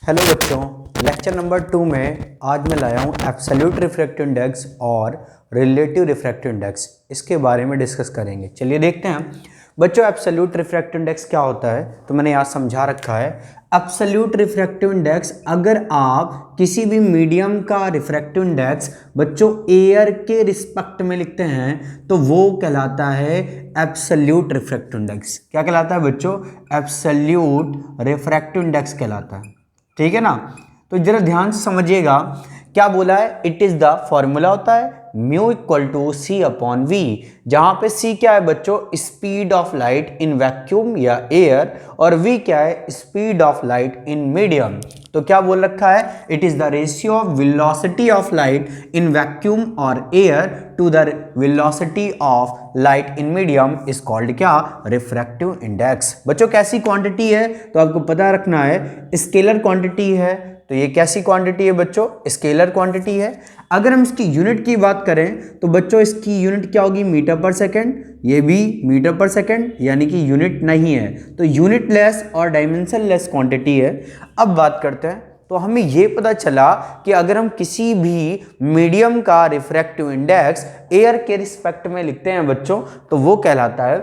Hello बच्चों, lecture number 2 में आज मैं लाया हूँ एब्सोल्यूट रिफ्रैक्टिव इंडेक्स और रिलेटिव रिफ्रैक्टिव इंडेक्स। इसके बारे में डिस्कस करेंगे। चलिए देखते हैं बच्चों, एब्सोल्यूट रिफ्रैक्टिव इंडेक्स क्या होता है। तो मैंने यहाँ समझा रखा है। एब्सोल्यूट रिफ्रैक्टिव इंडेक्स, अगर आप किसी भी मीडियम का रिफ्रैक्टिव इंडेक्स बच्चों एयर के रिस्पेक्ट में लिखते हैं तो वो कहलाता है एब्सोल्यूट रिफ्रैक्टिव इंडेक्स। क्या कहलाता है बच्चों? एब्सोल्यूट रिफ्रैक्टिव इंडेक्स कहलाता है। ठीक है ना। तो जरा ध्यान से समझिएगा क्या बोला है। इट इज द फॉर्मूला होता है mu equal to C upon V, जहां पे सी क्या है बच्चों? Speed of light in vacuum या एयर, और वी क्या है? Speed of light in medium. तो क्या बोल रखा है? It is the ratio of velocity of light in vacuum और air to the velocity of light in medium is called क्या? Refractive index. बच्चों कैसी क्वांटिटी है तो आपको पता रखना है, स्केलर क्वांटिटी है। तो ये कैसी क्वांटिटी है बच्चों? स्केलर क्वांटिटी है। अगर हम इसकी यूनिट की बात करें तो बच्चों इसकी यूनिट क्या होगी? मीटर पर सेकेंड। ये भी मीटर पर सेकेंड, यानी कि यूनिट नहीं है, तो यूनिट लेस और डायमेंशन लेस क्वांटिटी है। अब बात करते हैं तो हमें यह पता चला कि अगर हम किसी भी मीडियम का रिफ्रैक्टिव इंडेक्स एयर के रिस्पेक्ट में लिखते हैं बच्चों तो वो कहलाता है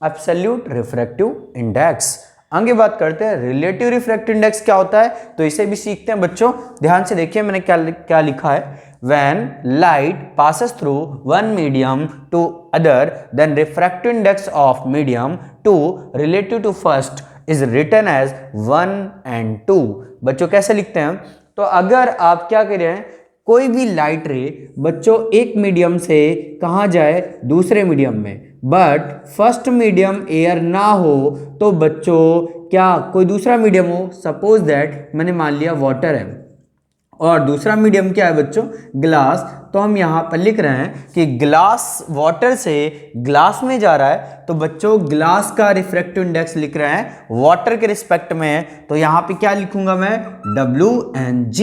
एब्सोल्यूट रिफ्रैक्टिव इंडेक्स। आगे बात करते हैं रिलेटिव रिफ्रैक्टिव इंडेक्स क्या होता है, तो इसे भी सीखते हैं बच्चों। ध्यान से देखिए मैंने क्या लिखा है। When light passes through one medium to other, then refractive index of medium 2 relative to first is written as 1 and 2। बच्चों कैसे लिखते हैं? तो अगर आप क्या कर रहे हैं, कोई भी लाइट रे बच्चों एक मीडियम से कहाँ जाए? दूसरे मीडियम में, बट फर्स्ट मीडियम एयर ना हो तो बच्चों क्या कोई दूसरा मीडियम हो, सपोज दैट मैंने मान लिया वाटर है और दूसरा मीडियम क्या है बच्चों? ग्लास। तो हम यहाँ पर लिख रहे हैं कि ग्लास वाटर से ग्लास में जा रहा है, तो बच्चों ग्लास का रिफ्रैक्टिव इंडेक्स लिख रहे हैं वाटर के रिस्पेक्ट में है, तो यहाँ पे क्या लिखूंगा मैं? WNG।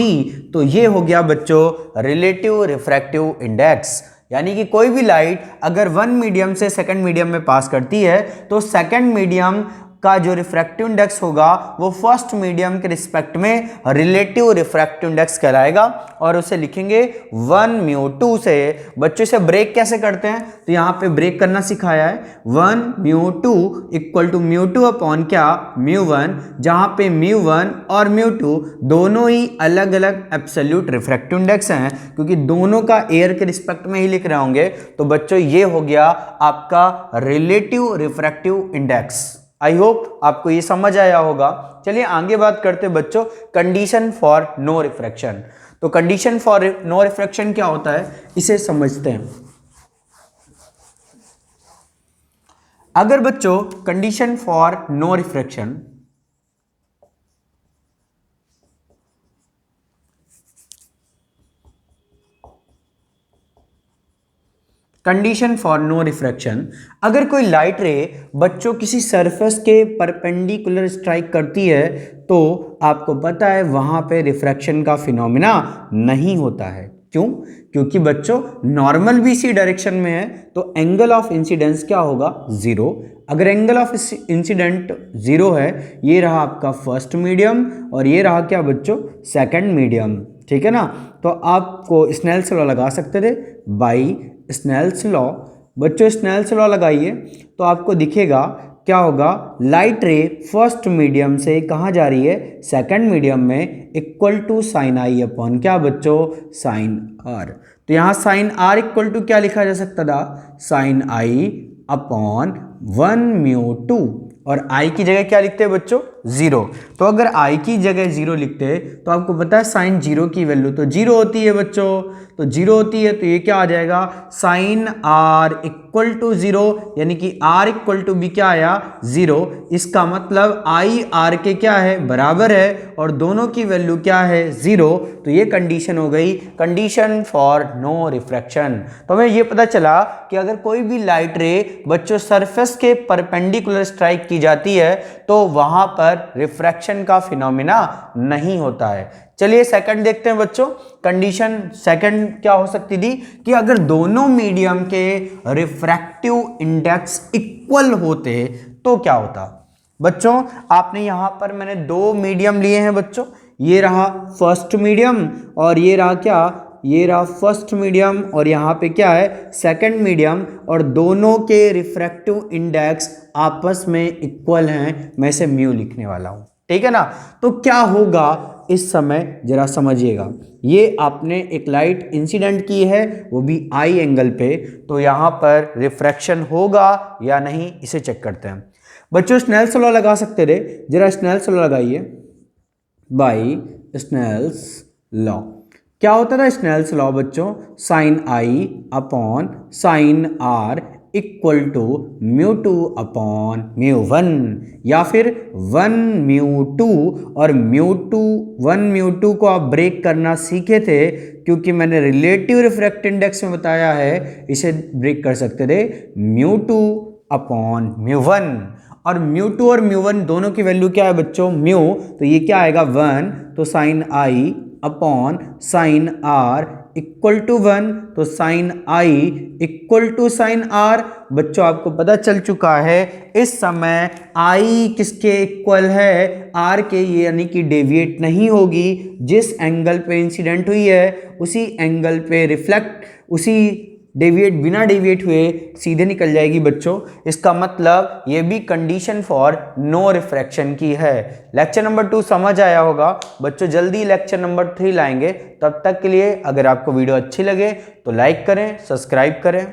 तो ये हो गया बच्चों रिलेटिव रिफ्रैक्टिव इंडेक्स। यानी कि कोई भी लाइट अगर वन मीडियम से सेकंड मीडियम में पास करती है तो सेकंड मीडियम का जो रिफ्रैक्टिव इंडेक्स होगा वो फर्स्ट मीडियम के रिस्पेक्ट में रिलेटिव रिफ्रैक्टिव इंडेक्स कहलाएगा, और उसे लिखेंगे 1 म्यू 2 से। बच्चों से ब्रेक कैसे करते हैं तो यहाँ पे ब्रेक करना सिखाया है। 1 mu 2 equal to mu 2 upon क्या? म्यू 1, जहाँ पे म्यू 1 और म्यू 2 दोनों ही अलग अलग एब्सोल्यूट रिफ्रैक्टिव इंडेक्स हैं, क्योंकि दोनों का एयर के रिस्पेक्ट में ही लिख रहे होंगे। तो बच्चों ये हो गया आपका relative refractive index. I hope आपको ये समझ आया होगा। चलिए आगे बात करते हैं बच्चों कंडीशन फॉर नो रिफ्रैक्शन। तो कंडीशन फॉर नो रिफ्रैक्शन क्या होता है इसे समझते हैं। अगर बच्चों condition for no refraction condition for no refraction, अगर कोई लाइट रे बच्चों किसी सरफेस के परपेंडिकुलर स्ट्राइक करती है तो आपको पता है वहां पे रिफ्रैक्शन का फिनोमिना नहीं होता है। क्यों? क्योंकि बच्चों नॉर्मल भी इसी डायरेक्शन में है तो एंगल ऑफ इंसिडेंस क्या होगा? 0। अगर एंगल ऑफ इंसिडेंट 0 है, ये रहा आपका फर्स्ट मीडियम और ये रहा क्या बच्चों? Second medium. ठीक है ना। तो आपको स्नेल्स लॉ लगा सकते थे बाई स्नेल्स लॉ। बच्चों स्नेल्स लॉ लगाइए तो आपको दिखेगा क्या होगा? लाइट रे फर्स्ट मीडियम से कहाँ जा रही है? सेकंड मीडियम में, equal to sine i upon क्या बच्चों? Sine r. तो यहाँ साइन आर इक्वल टू क्या लिखा जा सकता था? साइन आई अपॉन 1 म्यू 2, और आई की जगह क्या लिखते हैं बच्चों? 0। तो अगर आई की जगह 0 लिखते हैं तो आपको पता है साइन 0 की वैल्यू तो 0 होती है बच्चों। तो 0 होती है तो ये क्या आ जाएगा? साइन आर इक्वल टू 0, यानी कि आर इक्वल टू भी क्या आया? 0। इसका मतलब आई आर के क्या है? बराबर है, और दोनों की वैल्यू क्या है? 0। तो ये कंडीशन हो गई कंडीशन फॉर नो रिफ्रैक्शन। तो हमें ये पता चला कि अगर कोई भी लाइट रे बच्चों सरफेस के परपेंडिकुलर स्ट्राइक की जाती है तो वहां पर रिफ्रैक्शन का फिनोमिना नहीं होता है। चलिए सेकंड देखते हैं बच्चों। कंडीशन सेकंड क्या हो सकती थी कि अगर दोनों मीडियम के रिफ्रैक्टिव इंडेक्स इक्वल होते तो क्या होता। बच्चों आपने यहां पर मैंने दो मीडियम लिए हैं बच्चों, ये रहा फर्स्ट मीडियम और ये रहा क्या, ये रहा फर्स्ट मीडियम और यहाँ पे क्या है सेकंड मीडियम, और दोनों के रिफ्रैक्टिव इंडेक्स आपस में इक्वल हैं। मैं इसे म्यू लिखने वाला हूँ, ठीक है ना। तो क्या होगा इस समय जरा समझिएगा, ये आपने एक लाइट इंसिडेंट की है वो भी आई एंगल पे, तो यहाँ पर रिफ्रैक्शन होगा या नहीं इसे चेक करते हैं। बच्चों स्नेल्स लॉ लगा सकते थे, जरा स्नेल्स लॉ लगाइए। बाय स्नेल्स लॉ क्या होता था स्नेल्स लॉ बच्चों, sine i upon sine r equal to mu two upon mu one, या फिर वन म्यू टू, और वन म्यू टू को आप ब्रेक करना सीखे थे क्योंकि मैंने रिलेटिव रिफ्रैक्टिव इंडेक्स में बताया है, इसे ब्रेक कर सकते थे mu two upon mu one. और म्यू टू और म्यू वन दोनों की वैल्यू क्या है बच्चों, म्यू, तो ये क्या आएगा 1, तो sine i upon sine r equal to 1, तो sine i equal to sine r. बच्चों आपको पता चल चुका है इस समय आई किसके इक्वल है, आर के, ये यानी कि डेविएट नहीं होगी, जिस एंगल पे इंसिडेंट हुई है उसी एंगल पे रिफ्लेक्ट, उसी डेविएट बिना डेविएट हुए सीधे निकल जाएगी बच्चों। इसका मतलब ये भी कंडीशन फॉर नो रिफ्रैक्शन की है। लेक्चर नंबर 2 समझ आया होगा बच्चों, जल्दी लेक्चर नंबर 3 लाएंगे। तब तक के लिए अगर आपको वीडियो अच्छी लगे तो लाइक करें, सब्सक्राइब करें।